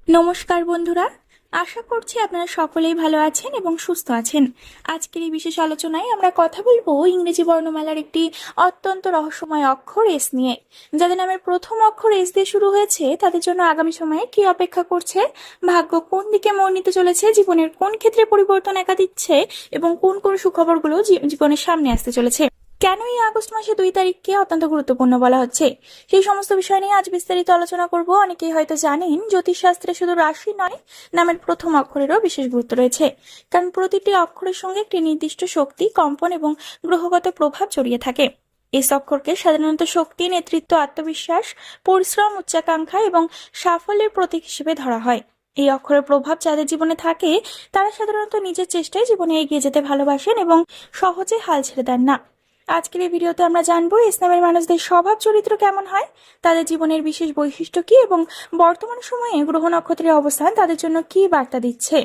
নমস্কার বন্ধুরা, আশা করছি আপনারা সকলেই ভালো আছেন এবং সুস্থ আছেন। আজকের এই বিশেষ আলোচনায় আমরা কথা বলবো ইংরেজি বর্ণমালার একটি অত্যন্ত রহস্যময় অক্ষর এস নিয়ে। যাদের নামের প্রথম অক্ষর এস দিয়ে শুরু হয়েছে তাদের জন্য আগামী সময়ে কি অপেক্ষা করছে, ভাগ্য কোন দিকে মোড় নিতে চলেছে, জীবনের কোন ক্ষেত্রে পরিবর্তন একা দিচ্ছে এবং কোন কোন সুখবরগুলো জীবনের সামনে আসতে চলেছে, কেন এই আগস্ট মাসে 2 তারিখকে অত্যন্ত গুরুত্বপূর্ণ বলা হচ্ছে, সেই সমস্ত বিষয় নিয়ে আজ বিস্তারিত আলোচনা করব। অনেকেই হয়তো জানেন, জ্যোতিষশাস্ত্রে শুধু রাশি নয়, নামের প্রথম অক্ষরেরও বিশেষ গুরুত্ব রয়েছে। কারণ প্রতিটি অক্ষরের সঙ্গে একটি নির্দিষ্ট শক্তি, কম্পন এবং গ্রহগত প্রভাব জড়িয়ে থাকে। এই অক্ষরকে সাধারণত শক্তি, নেতৃত্ব, আত্মবিশ্বাস, পরিশ্রম, উচ্চাকাঙ্ক্ষা এবং সাফল্যের প্রতীক হিসেবে ধরা হয়। এই অক্ষরের প্রভাব যাদের জীবনে থাকে তারা সাধারণত নিজের চেষ্টায় জীবনে এগিয়ে যেতে ভালোবাসেন এবং সহজে হাল ছেড়ে দেন না। আজকের এই ভিডিওতে আমরা জানবো ইসলামের মানুষদের স্বভাব চরিত্র কেমন হয়, তাদের জীবনের বিশেষ বৈশিষ্ট্য কি এবং বর্তমান সময়ে গ্রহ নক্ষত্রের অবস্থান তাদের জন্য কি বার্তা দিচ্ছে।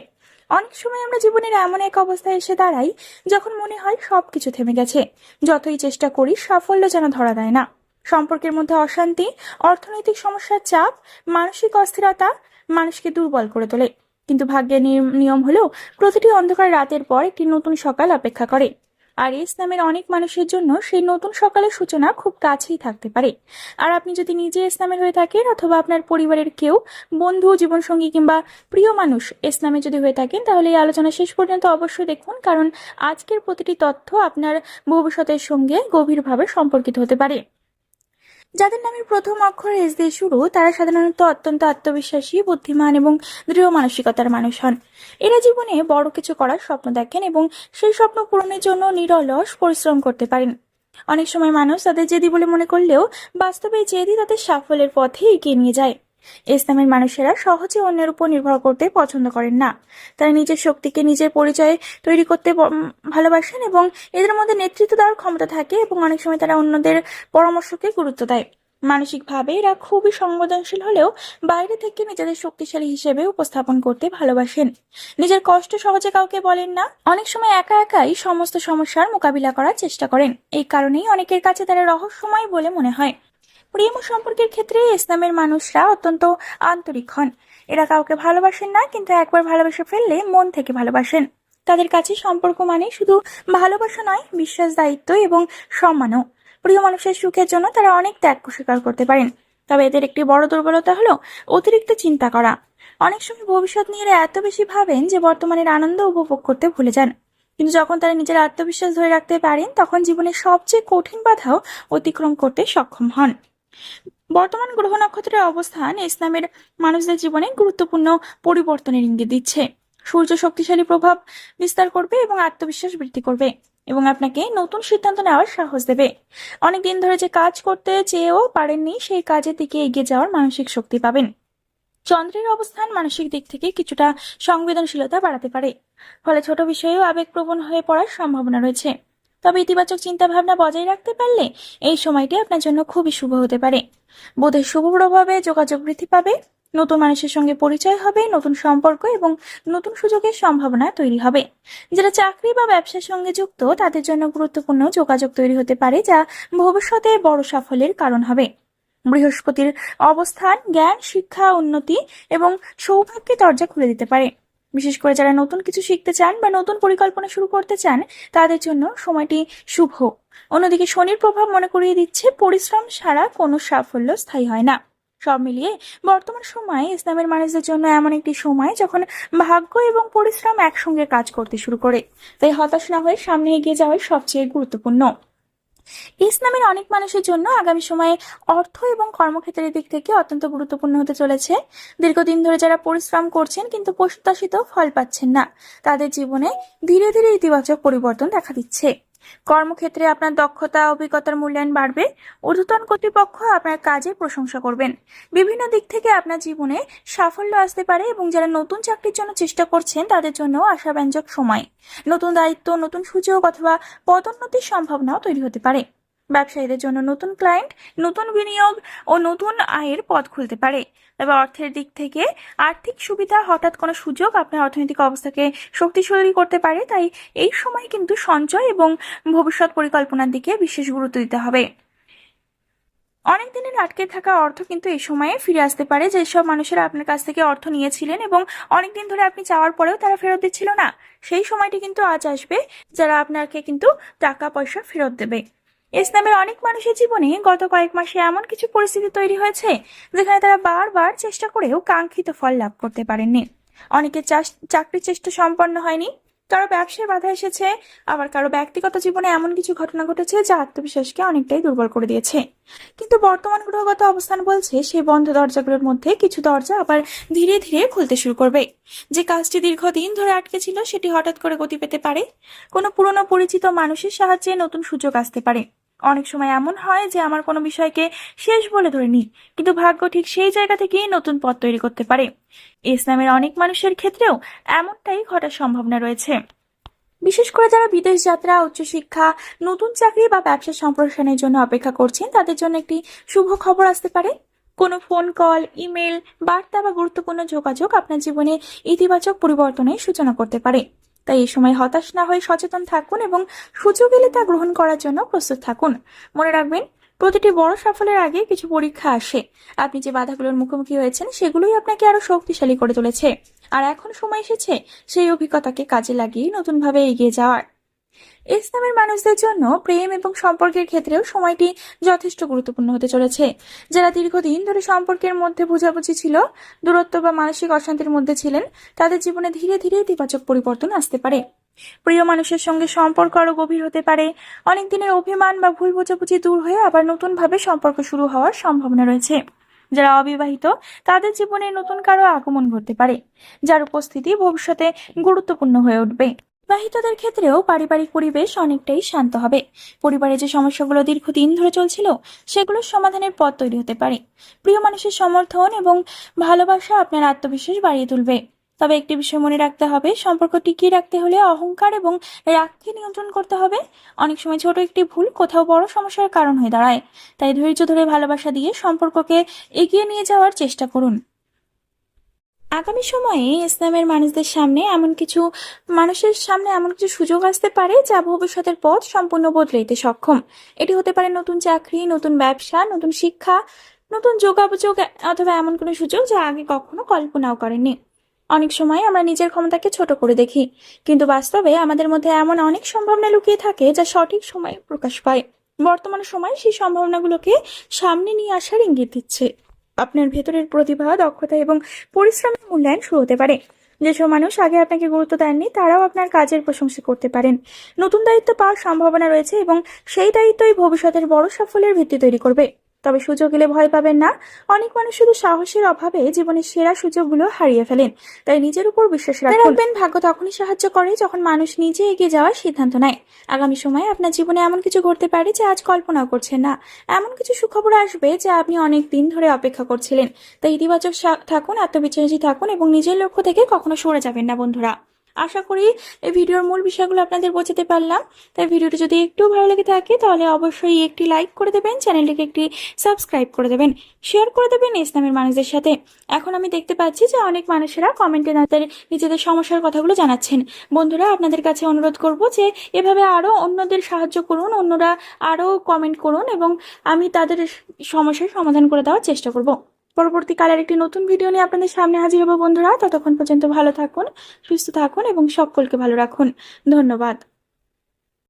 অনেক সময় আমরা জীবনের এমন এক অবস্থায় এসে দাঁড়াই যখন মনে হয় সবকিছু থেমে গেছে, যতই চেষ্টা করি সাফল্য যেন ধরা দেয় না। সম্পর্কের মধ্যে অশান্তি, অর্থনৈতিক সমস্যার চাপ, মানসিক অস্থিরতা মানুষকে দুর্বল করে তোলে। কিন্তু ভাগ্যের নিয়ম হলো প্রতিটি অন্ধকার রাতের পর একটি নতুন সকাল অপেক্ষা করে। আর ইসলামের অনেক মানুষের জন্য সেই নতুন সকালের সূচনা খুব কাছেই থাকতে পারে। আর আপনি যদি নিজে ইসলামের হয়ে থাকেন অথবা আপনার পরিবারের কেউ, বন্ধু, জীবনসঙ্গী কিংবা প্রিয় মানুষ ইসলামে যদি হয়ে থাকেন, তাহলে এই আলোচনা শেষ পর্যন্ত অবশ্যই দেখুন, কারণ আজকের প্রতিটি তথ্য আপনার ভবিষ্যতের সঙ্গে গভীরভাবে সম্পর্কিত হতে পারে। যাদের নামের প্রথম অক্ষর এস দিয়ে শুরু তারা সাধারণত অত্যন্ত আত্মবিশ্বাসী, বুদ্ধিমান এবং দৃঢ় মানসিকতার মানুষ হন। এরা জীবনে বড় কিছু করার স্বপ্ন দেখেন এবং সেই স্বপ্ন পূরণের জন্য নিরলস পরিশ্রম করতে পারেন। অনেক সময় মানুষ তাদের জেদি বলে মনে করলেও বাস্তবে জেদি তাদের সাফল্যের পথে এগিয়ে নিয়ে যায়। ইসলামের মানুষেরা সহজে অন্যের উপর নির্ভর করতে পছন্দ করেন না। তারা নিজের শক্তিকে, নিজের পরিচয় তৈরি করতে ভালোবাসেন এবং এদের মধ্যে নেতৃত্ব দেওয়ার ক্ষমতা থাকে এবং অনেক সময় তারা অন্যদের পরামর্শকে গুরুত্ব দেয়। মানসিকভাবে এরা খুবই সংবেদনশীল হলেও বাইরে থেকে নিজেদের শক্তিশালী হিসেবে উপস্থাপন করতে ভালোবাসেন। নিজের কষ্ট সহজে কাউকে বলেন না, অনেক সময় একা একাই সমস্ত সমস্যার মোকাবিলা করার চেষ্টা করেন। এই কারণেই অনেকের কাছে তারা রহস্যময় বলে মনে হয়। প্রেম ও সম্পর্কের ক্ষেত্রে ইসলামের মানুষরা অত্যন্ত আন্তরিক হন। এরা কাউকে ভালোবাসেন না, কিন্তু একবার ভালোবেসে ফেললে মন থেকে ভালোবাসেন। তাদের কাছে সম্পর্ক মানে শুধু ভালোবাসা নয়, বিশ্বাস, দায়িত্ব এবং সম্মানও। প্রিয় মানুষের সুখের জন্য তারা অনেক ত্যাগ স্বীকার করতে পারেন। তবে এদের একটি বড় দুর্বলতা হলো অতিরিক্ত চিন্তা করা। অনেক সময় ভবিষ্যৎ নিয়ে এরা এত বেশি ভাবেন যে বর্তমানের আনন্দ উপভোগ করতে ভুলে যান। কিন্তু যখন তারা নিজের আত্মবিশ্বাস ধরে রাখতে পারেন তখন জীবনের সবচেয়ে কঠিন বাধাও অতিক্রম করতে সক্ষম হন। বর্তমান গ্রহ নক্ষত্রের অবস্থান ইসলামের মানুষদের জীবনে গুরুত্বপূর্ণ পরিবর্তনের ইঙ্গিত দিচ্ছে। সূর্য শক্তিশালী প্রভাব বিস্তার করবে এবং আত্মবিশ্বাস বৃদ্ধি করবে এবং আপনাকে নতুন সিদ্ধান্ত নেওয়ার সাহস দেবে। অনেকদিন ধরে যে কাজ করতে চেয়েও পারেননি সেই কাজের দিকে এগিয়ে যাওয়ার মানসিক শক্তি পাবেন। চন্দ্রের অবস্থান মানসিক দিক থেকে কিছুটা সংবেদনশীলতা বাড়াতে পারে, ফলে ছোট বিষয়েও আবেগপ্রবণ হয়ে পড়ার সম্ভাবনা রয়েছে। তবে ইতিবাচক চিন্তা ভাবনা বজায় রাখতে পারলে এই সময়টি আপনার জন্য খুবই শুভ হতে পারে। বুধের শুভ প্রভাবে যোগাযোগ বৃদ্ধি পাবে, নতুন মানুষের সঙ্গে পরিচয় হবে, নতুন সম্পর্ক এবং নতুন সুযোগের সম্ভাবনা তৈরি হবে। যারা চাকরি বা ব্যবসার সঙ্গে যুক্ত তাদের জন্য গুরুত্বপূর্ণ যোগাযোগ তৈরি হতে পারে, যা ভবিষ্যতে বড় সাফল্যের কারণ হবে। বৃহস্পতির অবস্থান জ্ঞান, শিক্ষা, উন্নতি এবং সৌভাগ্যের দরজা খুলে দিতে পারে। বিশেষ করে যারা নতুন কিছু শিখতে চান বা নতুন পরিকল্পনা শুরু করতে চান তাদের জন্য সময়টি শুভ। অন্যদিকে শনির প্রভাব মনে করিয়ে দিচ্ছে পরিশ্রম ছাড়া কোনো সাফল্য স্থায়ী হয় না। সব মিলিয়ে বর্তমান সময়ে ইসলামের মানুষদের জন্য এমন একটি সময় যখন ভাগ্য এবং পরিশ্রম একসঙ্গে কাজ করতে শুরু করে। তাই হতাশ না হয়ে সামনে এগিয়ে যাওয়াই সবচেয়ে গুরুত্বপূর্ণ। ইসলামের অনেক মানুষের জন্য আগামী সময়ে অর্থ এবং কর্মক্ষেত্রের দিক থেকে অত্যন্ত গুরুত্বপূর্ণ হতে চলেছে। দীর্ঘদিন ধরে যারা পরিশ্রম করছেন কিন্তু প্রত্যাশিত ফল পাচ্ছেন না, তাদের জীবনে ধীরে ধীরে ইতিবাচক পরিবর্তন দেখা দিচ্ছে। কর্মক্ষেত্রে আপনার দক্ষতা, অভিজ্ঞতার মূল্যায়ন বাড়বে। ঊর্ধ্বতন কর্তৃপক্ষ আপনার কাজের প্রশংসা করবেন। বিভিন্ন দিক থেকে আপনার জীবনে সাফল্য আসতে পারে এবং যারা নতুন চাকরির জন্য চেষ্টা করছেন তাদের জন্য আশাব্যঞ্জক সময়। নতুন দায়িত্ব, নতুন সুযোগ অথবা পদোন্নতির সম্ভাবনাও তৈরি হতে পারে। ব্যবসায়ীদের জন্য নতুন ক্লায়েন্ট, নতুন বিনিয়োগ ও নতুন আয়ের পথ খুলতে পারে। তবে অর্থের দিক থেকে আর্থিক সুবিধা, হঠাৎ কোনো সুযোগ আপনার অর্থনৈতিক অবস্থাকে শক্তিশালী করতে পারে। তাই এই সময় কিন্তু সঞ্চয় এবং ভবিষ্যৎ পরিকল্পনার দিকে বিশেষ গুরুত্ব দিতে হবে। অনেক দিনের আটকে থাকা অর্থ কিন্তু এই সময়ে ফিরে আসতে পারে। যেসব মানুষেরা আপনার কাছ থেকে অর্থ নিয়েছিলেন এবং অনেকদিন ধরে আপনি চাওয়ার পরেও তারা ফেরত দিচ্ছিল না, সেই সময়টি কিন্তু আজ আসবে, যারা আপনাকে কিন্তু টাকা পয়সা ফেরত দেবে। ইসলামের অনেক মানুষের জীবনে গত কয়েক মাসে এমন কিছু পরিস্থিতি তৈরি হয়েছে যেখানে তারা বারবার চেষ্টা করেও কাঙ্ক্ষিত ফল লাভ করতে পারেননি। অনেকের চাকরির চেষ্টা সম্পন্ন হয়নি, কারো ব্যবসায় বাধা এসেছে, আবার কারো ব্যক্তিগত জীবনে এমন কিছু ঘটনা ঘটেছে যা আত্মবিশ্বাসকে অনেকটাই দুর্বল করে দিয়েছে। কিন্তু বর্তমান গ্রহগত অবস্থান বলছে সেই বন্ধ দরজাগুলোর মধ্যে কিছু দরজা আবার ধীরে ধীরে খুলতে শুরু করবে। যে কাজটি দীর্ঘদিন ধরে আটকে ছিল সেটি হঠাৎ করে গতি পেতে পারে। কোনো পুরনো পরিচিত মানুষের সাহায্যে নতুন সুযোগ আসতে পারে। অনেক সময় এমন হয় যে আমার কোনো বিষয়কে শেষ বলে ধরে নিই, কিন্তু ভাগ্য ঠিক সেই জায়গা থেকেই নতুন পথ তৈরি করতে পারে। ইসলামের অনেক মানুষের ক্ষেত্রেও এমনটাই ঘটার সম্ভাবনা রয়েছে। বিশেষ করে যারা বিদেশ যাত্রা, উচ্চশিক্ষা, নতুন চাকরি বা ব্যবসা সম্প্রসারণের জন্য অপেক্ষা করছেন, তাদের জন্য একটি শুভ খবর আসতে পারে। কোনো ফোন কল, ইমেল, বার্তা বা গুরুত্বপূর্ণ যোগাযোগ আপনার জীবনে ইতিবাচক পরিবর্তনের সূচনা করতে পারে। তাই এই সময় হতাশ না হয়ে সচেতন থাকুন এবং সুযোগ এলে তা গ্রহণ করার জন্য প্রস্তুত থাকুন। মনে রাখবেন, প্রতিটি বড় সাফল্যের আগে কিছু পরীক্ষা আসে। আপনি যে বাধাগুলোর মুখোমুখি হয়েছেন সেগুলোই আপনাকে আরো শক্তিশালী করে তুলেছে। আর এখন সময় এসেছে সেই অভিজ্ঞতাকে কাজে লাগিয়ে নতুনভাবে এগিয়ে যাওয়ার। ইসলামের মানুষদের জন্য প্রেম এবং সম্পর্কের ক্ষেত্রেও সময়টি যথেষ্ট গুরুত্বপূর্ণ হতে চলেছে। যারা দীর্ঘদিন ধরে সম্পর্কের মধ্যে বোঝাবুঝি ছিল, দূরত্ব বা মানসিক অশান্তির মধ্যে ছিলেন, তাদের জীবনে ধীরে ধীরে ইতিবাচক পরিবর্তন আসতে পারে। প্রিয় মানুষের সঙ্গে সম্পর্ক আরো গভীর হতে পারে। অনেক দিনের অভিমান বা ভুল বোঝাবুঝি দূর হয়ে আবার নতুনভাবে সম্পর্ক শুরু হওয়ার সম্ভাবনা রয়েছে। যারা অবিবাহিত, তাদের জীবনে নতুন কারো আগমন ঘটতে পারে, যার উপস্থিতি ভবিষ্যতে গুরুত্বপূর্ণ হয়ে উঠবে। বিবাহিতদের ক্ষেত্রেও পারিবারিক পরিবেশ অনেকটাই শান্ত হবে। পরিবারে যে সমস্যাগুলো দীর্ঘদিন ধরে চলছিল সেগুলোর সমাধানের পথ তৈরি হতে পারে। প্রিয় মানুষের সমর্থন এবং ভালোবাসা আপনার আত্মবিশ্বাস বাড়িয়ে তুলবে। তবে একটি বিষয় মনে রাখতে হবে, সম্পর্ক টিকিয়ে রাখতে হলে অহংকার এবং রাগকে নিয়ন্ত্রণ করতে হবে। অনেক সময় ছোট একটি ভুল কোথাও বড় সমস্যার কারণ হয়ে দাঁড়ায়। তাই ধৈর্য ধরে ভালোবাসা দিয়ে সম্পর্ককে এগিয়ে নিয়ে যাওয়ার চেষ্টা করুন। আগামী সময়ে ইসলামের মানুষের সামনে এমন কিছু সুযোগ আসতে পারে যা ভবিষ্যতের পথ সম্পূর্ণ বদলে দিতে সক্ষম। এটি হতে পারে নতুন চাকরি, নতুন ব্যবসা, নতুন শিক্ষা, নতুন যোগাযোগ, অথবা এমন কোনো সুযোগ যা আগে কখনো কল্পনাও করেননি। অনেক সময় আমরা নিজের ক্ষমতাকে ছোট করে দেখি, কিন্তু বাস্তবে আমাদের মধ্যে এমন অনেক সম্ভাবনা লুকিয়ে থাকে যা সঠিক সময়ে প্রকাশ পায়। বর্তমান সময় সেই সম্ভাবনাগুলোকে সামনে নিয়ে আসার ইঙ্গিত দিচ্ছে। আপনার ভেতরের প্রতিভা, দক্ষতা এবং পরিশ্রমের মূল্যায়ন শুরু হতে পারে। যেসব মানুষ আগে আপনাকে গুরুত্ব দেননি তারাও আপনার কাজের প্রশংসা করতে পারেন। নতুন দায়িত্ব পাওয়ার সম্ভাবনা রয়েছে এবং সেই দায়িত্বই ভবিষ্যতের বড় সাফল্যের ভিত্তি তৈরি করবে। তবে সুযোগ এলে ভয় পাবেন না। অনেক মানুষ শুধু সাহসের অভাবে জীবনের সেরা সুযোগগুলো হারিয়ে ফেলেন। তাই নিজের উপর বিশ্বাস রাখবেন। ভাগ্য তখনই সাহায্য করে যখন মানুষ নিজে এগিয়ে যাওয়ার সিদ্ধান্ত নেয়। আগামী সময়ে আপনার জীবনে এমন কিছু ঘটতে পারে যা আজ কল্পনাও করছেন না। এমন কিছু সুখবর আসবে যা আপনি অনেক দিন ধরে অপেক্ষা করছিলেন। তাই ইতিবাচক থাকুন, আত্মবিশ্বাসী থাকুন এবং নিজের লক্ষ্য থেকে কখনো সরে যাবেন না বন্ধুরা। আশা করি এই ভিডিওর মূল বিষয়গুলো আপনাদের বোঝাতে পারলাম। তাই ভিডিওটি যদি একটু ভালো লেগে থাকে তাহলে অবশ্যই একটি লাইক করে দেবেন, চ্যানেলটিকে একটি সাবস্ক্রাইব করে দেবেন, শেয়ার করে দেবেন ইসলামের মানুষদের সাথে। এখন আমি দেখতে পাচ্ছি যে অনেক মানুষেরা কমেন্টে তাদের নিজেদের সমস্যার কথাগুলো জানাচ্ছেন। বন্ধুরা, আপনাদের কাছে অনুরোধ করব যে এভাবে আরো অন্যদের সাহায্য করুন, অন্যরা আরো কমেন্ট করুন এবং আমি তাদের সমস্যার সমাধান করে দেওয়ার চেষ্টা করব। পরবর্তীকালের একটি নতুন ভিডিও নিয়ে আপনাদের সামনে হাজির হব বন্ধুরা। ততক্ষণ পর্যন্ত ভালো থাকুন, সুস্থ থাকুন এবং সকলকে ভালো রাখুন। ধন্যবাদ।